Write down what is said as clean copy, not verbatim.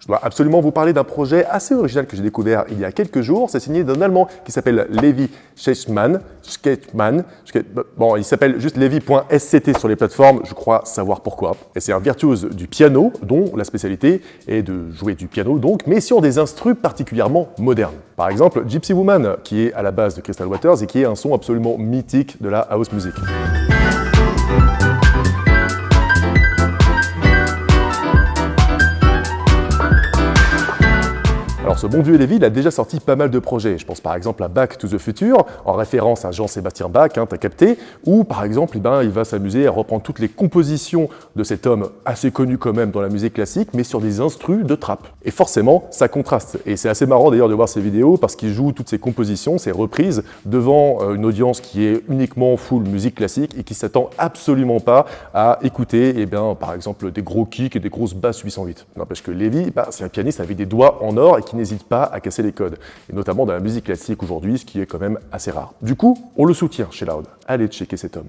Je dois absolument vous parler d'un projet assez original que j'ai découvert il y a quelques jours. C'est signé d'un Allemand qui s'appelle Levi Schechtman. Bon, il s'appelle juste Levi.sct sur les plateformes, je crois savoir pourquoi. Et c'est un virtuose du piano, dont la spécialité est de jouer du piano, donc, mais sur des instruments particulièrement modernes. Par exemple, Gypsy Woman, qui est à la base de Crystal Waters et qui est un son absolument mythique de la house music. Alors ce bon vieux Levi, il a déjà sorti pas mal de projets. Je pense par exemple à Back to the Future, en référence à Jean-Sébastien Bach, t'as capté, ou par exemple, il va s'amuser à reprendre toutes les compositions de cet homme assez connu quand même dans la musique classique, mais sur des instrus de trap. Et forcément, ça contraste. Et c'est assez marrant d'ailleurs de voir ces vidéos, parce qu'il joue toutes ces compositions, ces reprises, devant une audience qui est uniquement full musique classique et qui s'attend absolument pas à écouter, par exemple, des gros kicks et des grosses basses 808. N'empêche que Levi, c'est un pianiste avec des doigts en or et qui n'hésite pas à casser les codes, et notamment dans la musique classique aujourd'hui, ce qui est quand même assez rare. Du coup, on le soutient chez Loud. Allez checker cet homme.